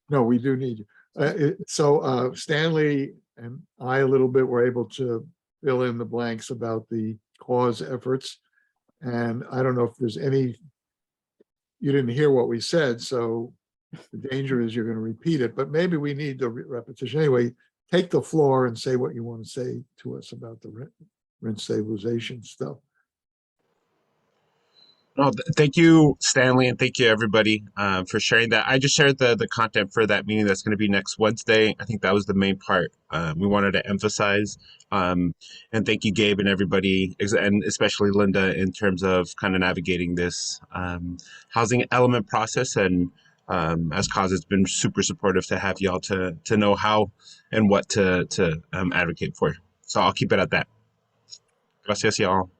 No, we do need you. So Stanley and I a little bit were able to fill in the blanks about the cause efforts. And I don't know if there's any, you didn't hear what we said, so the danger is you're going to repeat it, but maybe we need the repetition. Anyway, take the floor and say what you want to say to us about the rent stabilization stuff. Oh, thank you, Stanley, and thank you, everybody, for sharing that. I just shared the content for that meeting that's going to be next Wednesday. I think that was the main part we wanted to emphasize. And thank you, Gabe, and everybody, and especially Linda, in terms of kind of navigating this housing element process. And as cause, it's been super supportive to have y'all to know how and what to advocate for. So I'll keep it at that. Gracias, y'all.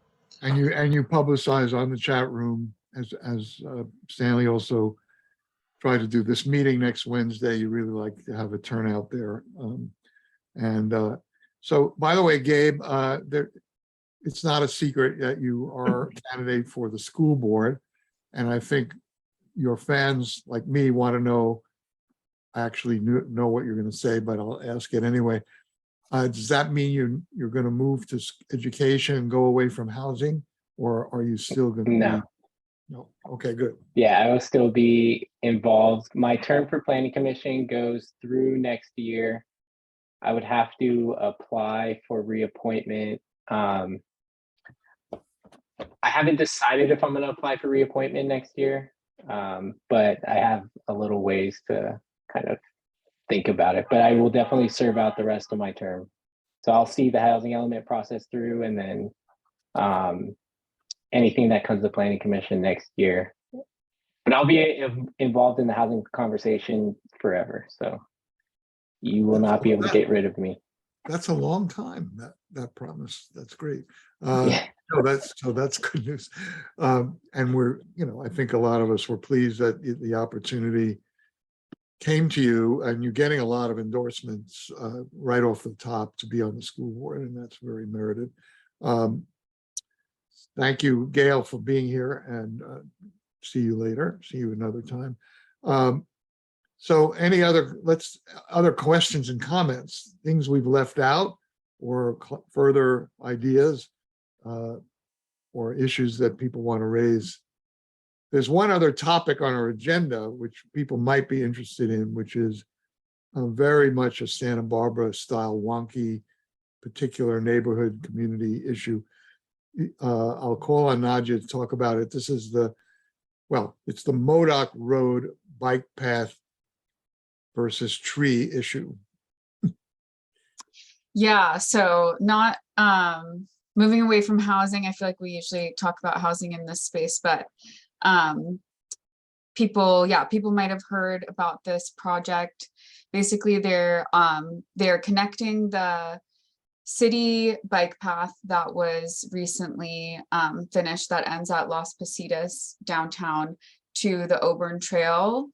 And you publicize on the chat room, as Stanley also tried to do this meeting next Wednesday. You really like to have a turnout there. So, by the way, Gabe, it's not a secret that you are a candidate for the school board. And I think your fans like me want to know, I actually know what you're going to say, but I'll ask it anyway. Does that mean you're going to move to education and go away from housing, or are you still going to No. No. Okay, good. Yeah, I will still be involved. My term for planning commission goes through next year. I would have to apply for reappointment. I haven't decided if I'm going to apply for reappointment next year, but I have a little ways to kind of think about it. But I will definitely serve out the rest of my term. So I'll see the housing element process through, and then anything that comes to planning commission next year. But I'll be involved in the housing conversation forever. So you will not be able to get rid of me. That's a long time, that promise. That's great. Yeah. So that's good news. And we're, I think a lot of us were pleased that the opportunity came to you, and you're getting a lot of endorsements right off the top to be on the school board, and that's very merited. Thank you, Gail, for being here, and see you later. See you another time. So any other questions and comments, things we've left out, or further ideas or issues that people want to raise? There's one other topic on our agenda which people might be interested in, which is very much a Santa Barbara style wonky particular neighborhood community issue. I'll call on Nadia to talk about it. This is it's the Modoc Road bike path versus tree issue. Yeah, so not moving away from housing. I feel like we usually talk about housing in this space, but people might have heard about this project. Basically, they're connecting the city bike path that was recently finished that ends at Las Positas downtown to the Auburn Trail.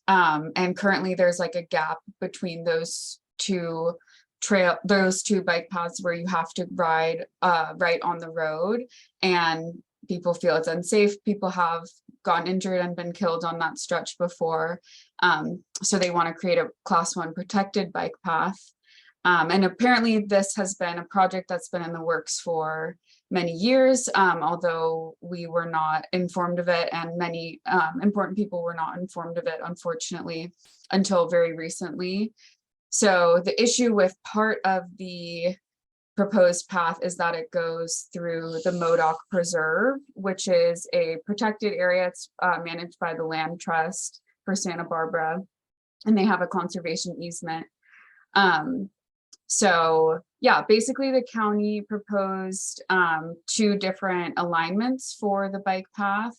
And currently there's like a gap between those two bike paths where you have to ride right on the road, and people feel it's unsafe. People have gotten injured and been killed on that stretch before. So they want to create a class 1 protected bike path. And apparently this has been a project that's been in the works for many years, although we were not informed of it, and many important people were not informed of it, unfortunately, until very recently. So the issue with part of the proposed path is that it goes through the Modoc Preserve, which is a protected area. It's managed by the Land Trust for Santa Barbara, and they have a conservation easement. So yeah, basically the county proposed 2 different alignments for the bike path,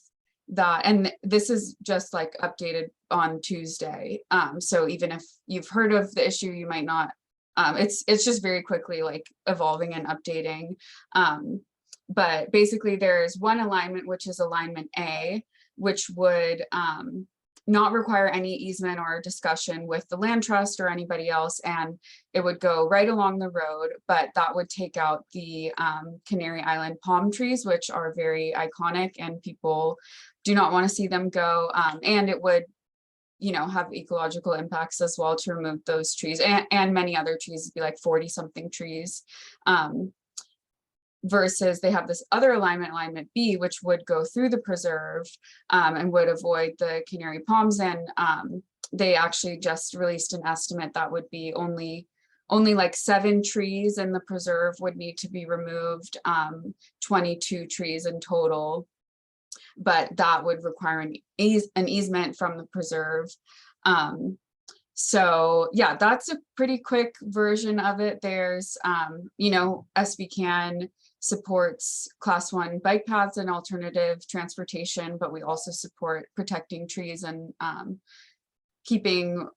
and this is just like updated on Tuesday. So even if you've heard of the issue, you might not, it's just very quickly like evolving and updating. But basically there's one alignment, which is alignment A, which would not require any easement or discussion with the land trust or anybody else, and it would go right along the road, but that would take out the Canary Island palm trees, which are very iconic and people do not want to see them go, and it would have ecological impacts as well to remove those trees and many other trees. It'd be like 40 something trees. versus they have this other alignment, alignment B, which would go through the preserve and would avoid the canary palms. And they actually just released an estimate that would be only like 7 trees in the preserve would need to be removed, 22 trees in total, but that would require an easement from the preserve. So yeah, that's a pretty quick version of it. There's, you know, SBCAN supports class 1 bike paths and alternative transportation, but we also support protecting trees and keeping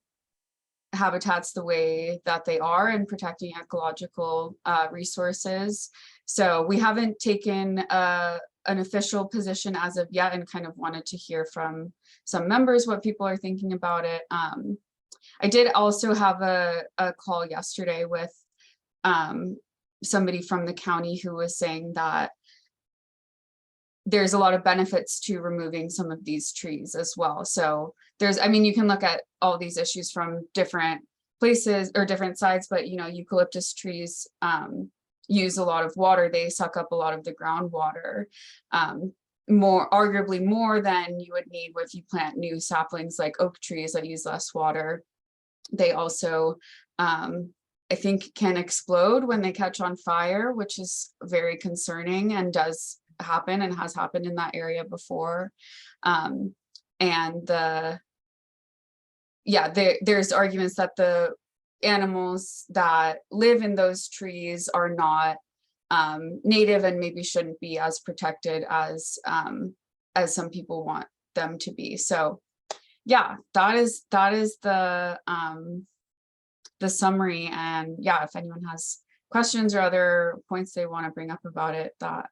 habitats the way that they are and protecting ecological resources. So we haven't taken an official position as of yet, and kind of wanted to hear from some members what people are thinking about it. I did also have a call yesterday with somebody from the county who was saying that there's a lot of benefits to removing some of these trees as well. So there's, I mean, you can look at all these issues from different places or different sides, but you know, eucalyptus trees use a lot of water. They suck up a lot of the groundwater, arguably more than you would need if you plant new saplings like oak trees that use less water. They also, I think, can explode when they catch on fire, which is very concerning and does happen and has happened in that area before. And there's arguments that the animals that live in those trees are not native and maybe shouldn't be as protected as some people want them to be. So yeah, that is the summary. And yeah, if anyone has questions or other points they want to bring up about it, that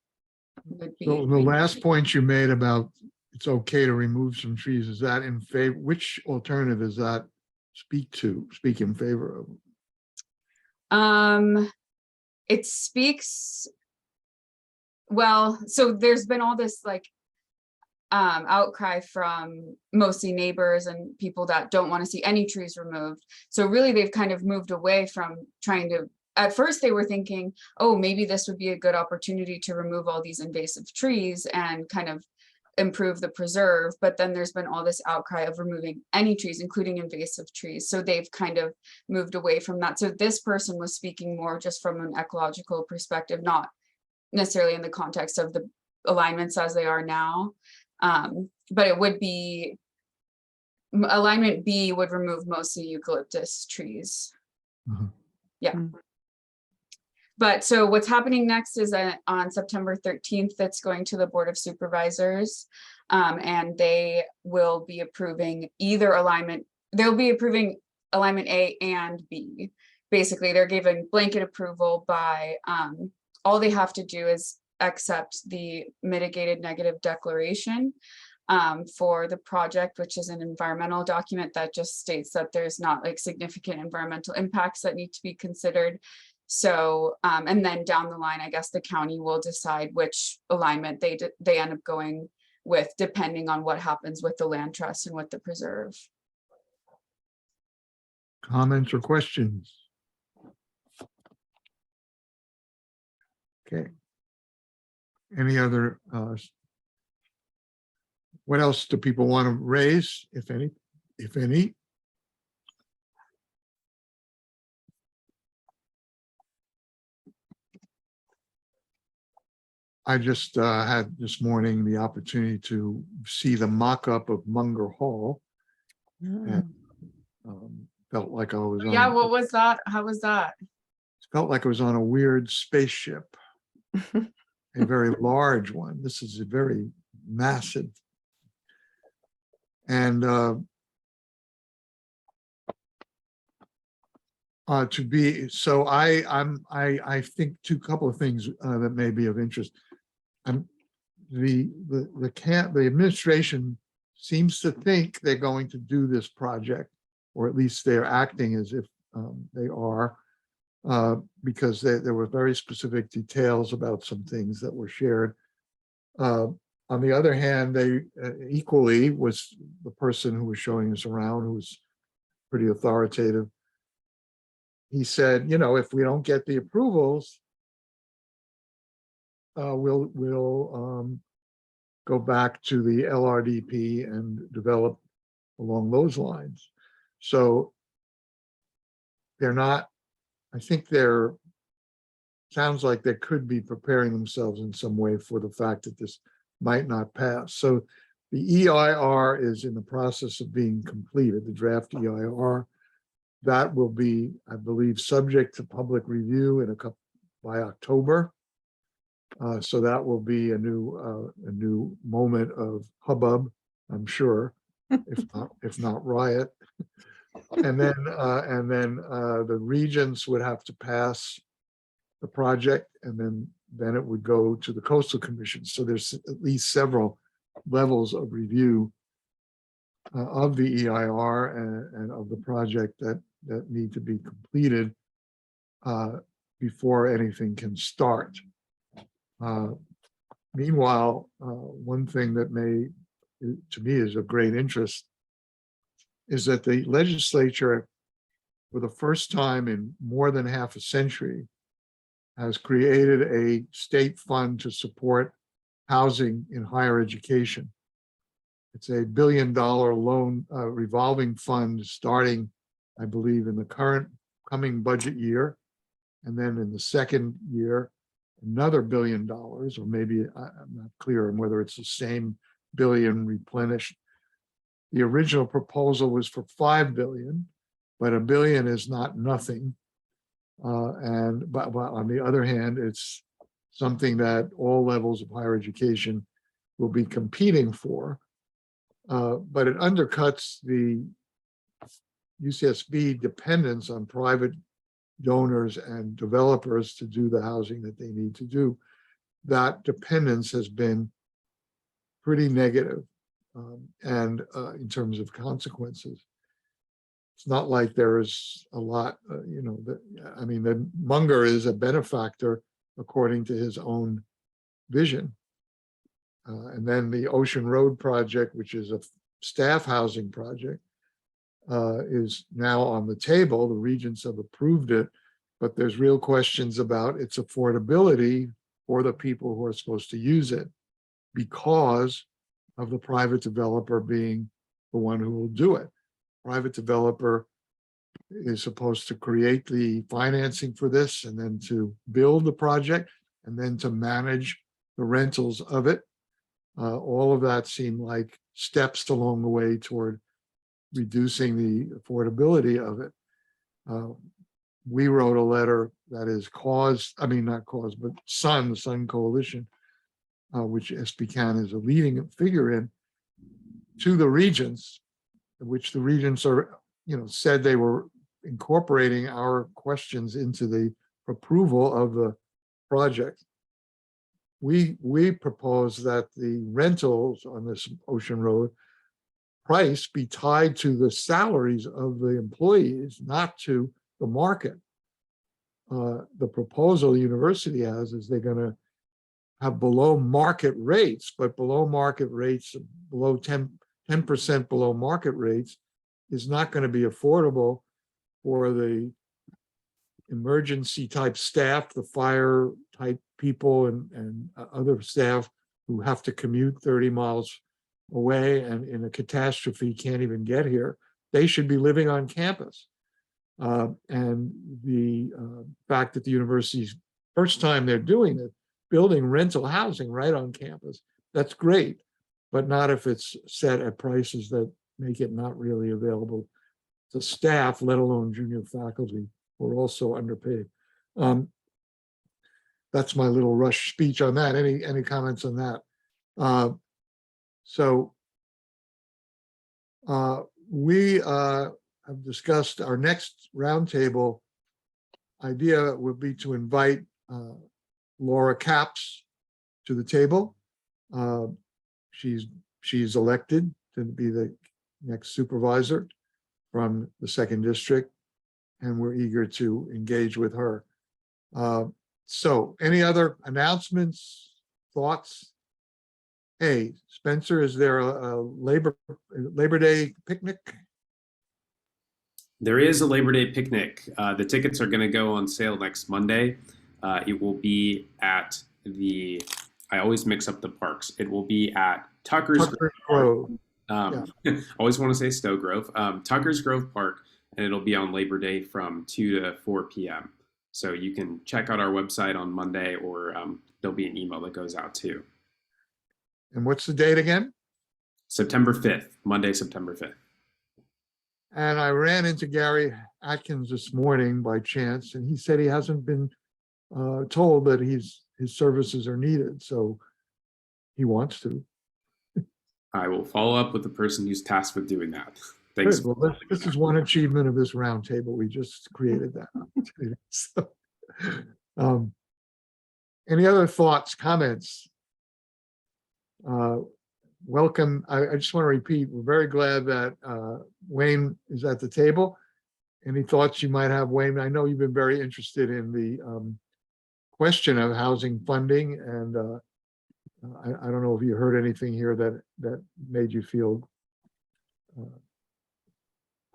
would be. So the last point you made about it's okay to remove some trees, is that in favor, which alternative is that speak in favor of? It speaks, well, so there's been all this like outcry from mostly neighbors and people that don't want to see any trees removed. So really they've kind of moved away from trying to, at first they were thinking, oh, maybe this would be a good opportunity to remove all these invasive trees and kind of improve the preserve. But then there's been all this outcry of removing any trees, including invasive trees. So they've kind of moved away from that. So this person was speaking more just from an ecological perspective, not necessarily in the context of the alignments as they are now. But it would be, alignment B would remove mostly eucalyptus trees. Mhm. Yeah. Mm. But so what's happening next is on September 13th, that's going to the Board of Supervisors, and they will be approving either alignment. They'll be approving alignment A and B. Basically, they're given blanket approval by, all they have to do is accept the mitigated negative declaration for the project, which is an environmental document that just states that there's not like significant environmental impacts that need to be considered. So, and then down the line, I guess the county will decide which alignment they end up going with, depending on what happens with the land trust and with the preserve. Comments or questions? Okay. Any other, what else do people want to raise, if any? If any? I just had this morning the opportunity to see the mock-up of Munger Hall. And, felt like I was on, Yeah, what was that? How was that? felt like I was on a weird spaceship, a very large one. This is a very massive. And to be, so I think couple of things that may be of interest. The administration seems to think they're going to do this project, or at least they're acting as if they are, because there were very specific details about some things that were shared. On the other hand, they equally was the person who was showing us around, who was pretty authoritative. He said, you know, if we don't get the approvals, we'll go back to the LRDP and develop along those lines. So they're not, I think they're, sounds like they could be preparing themselves in some way for the fact that this might not pass. So the EIR is in the process of being completed, the draft EIR. That will be, I believe, subject to public review in by October. So that will be a new moment of hubbub, I'm sure, if not riot. And then the regions would have to pass the project, and then it would go to the Coastal Commission. So there's at least several levels of review of the EIR and of the project that need to be completed before anything can start. Meanwhile, one thing that to me is of great interest is that the legislature, for the first time in more than half a century, has created a state fund to support housing in higher education. It's $1 billion loan revolving fund starting, I believe, in the coming budget year. And then in the second year, another $1 billion, or maybe I'm not clear on whether it's the same billion replenished. The original proposal was for $5 billion, but $1 billion is not nothing. But on the other hand, it's something that all levels of higher education will be competing for. But it undercuts the UCSB dependence on private donors and developers to do the housing that they need to do. That dependence has been pretty negative, and in terms of consequences. It's not like there is a lot, I mean, the Munger is a benefactor according to his own vision. And then the Ocean Road project, which is a staff housing project, is now on the table. The regents have approved it, but there's real questions about its affordability for the people who are supposed to use it because of the private developer being the one who will do it. Private developer is supposed to create the financing for this and then to build the project and then to manage the rentals of it. All of that seemed like steps along the way toward reducing the affordability of it. We wrote a letter that is the Sun Coalition, which SBCAN is a leading figure in, to the regents, which the regents are, said they were incorporating our questions into the approval of the project. We propose that the rentals on this Ocean Road price be tied to the salaries of the employees, not to the market. The proposal the university has is they're going to have below market rates, but below market rates, below 10% below market rates, is not going to be affordable for the emergency type staff, the fire type people and other staff who have to commute 30 miles away and in a catastrophe can't even get here. They should be living on campus. And the fact that the university's first time they're doing it, building rental housing right on campus, that's great, but not if it's set at prices that make it not really available to staff, let alone junior faculty, who are also underpaid. That's my little rush speech on that. Any comments on that? We have discussed our next roundtable idea would be to invite Laura Capps to the table. She's elected to be the next supervisor from the 2nd district, and we're eager to engage with her. So any other announcements, thoughts? Hey, Spencer, is there a Labor Day picnic? There is a Labor Day picnic. The tickets are going to go on sale next Monday. It will be at I always mix up the parks. It will be at Tucker's Tucker Grove. always want to say Stowe Grove. Tucker's Grove Park, and it'll be on Labor Day from 2 to 4 p.m. So you can check out our website on Monday, or there'll be an email that goes out too. And what's the date again? September 5th, Monday, September 5th. And I ran into Gary Atkins this morning by chance, and he said he hasn't been told that his services are needed, so he wants to. I will follow up with the person who's tasked with doing that. Thanks. Good. Well, this is one achievement of this roundtable. We just created that opportunity. So, any other thoughts, comments? Welcome. I just want to repeat, we're very glad that Wayne is at the table. Any thoughts you might have, Wayne? I know you've been very interested in the question of housing funding, and I don't know if you heard anything here that made you feel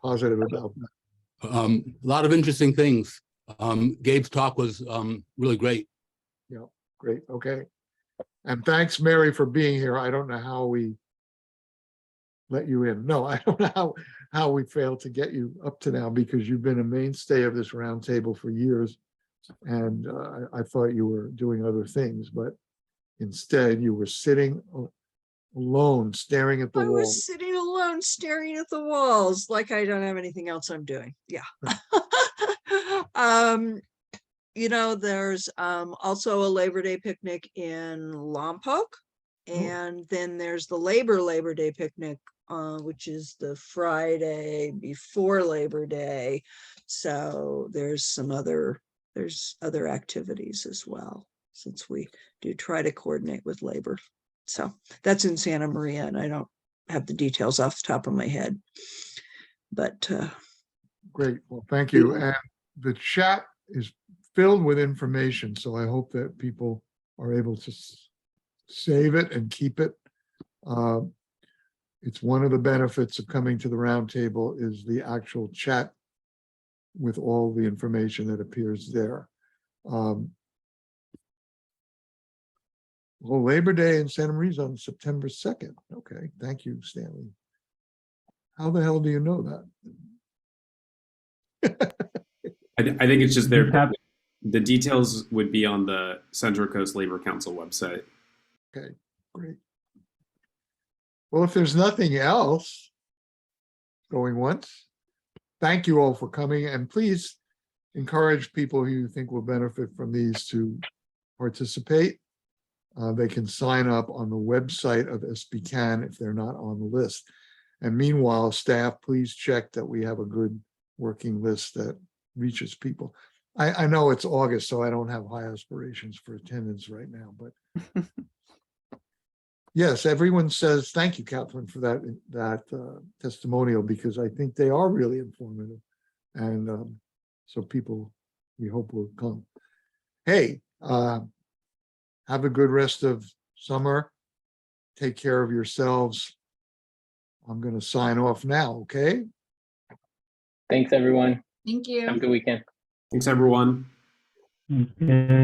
positive about that. A lot of interesting things. Gabe's talk was really great. Yeah, great. Okay. And thanks, Mary, for being here. I don't know how we let you in. No, I don't know how we failed to get you up to now, because you've been a mainstay of this roundtable for years. And I thought you were doing other things, but instead you were sitting alone, staring at the I wall. was sitting alone staring at the walls like I don't have anything else I'm doing. Yeah. You know, there's also a Labor Day picnic in Lompoc. And then there's the Labor Day picnic, which is the Friday before Labor Day. So there's other activities as well, since we do try to coordinate with labor. So that's in Santa Maria, and I don't have the details off the top of my head, but Great. Well, thank you. And the chat is filled with information, so I hope that people are able to save it and keep it. It's one of the benefits of coming to the roundtable is the actual chat with all the information that appears there. Well, Labor Day in Santa Maria is on September 2nd. Okay, thank you, Stanley. How the hell do you know that? I think it's just there. The details would be on the Central Coast Labor Council website. Okay, great. Well, if there's nothing else going once, thank you all for coming, and please encourage people who you think will benefit from these to participate. They can sign up on the website of SBCAN if they're not on the list. And meanwhile, staff, please check that we have a good working list that reaches people. I know it's August, so I don't have high aspirations for attendance right now, but yes, everyone says, thank you, Catherine, for that testimonial, because I think they are really informative. And so people, we hope, will come. Hey, have a good rest of summer. Take care of yourselves. I'm going to sign off now, okay? Thanks, everyone. Thank you. Have a good weekend. Thanks, everyone.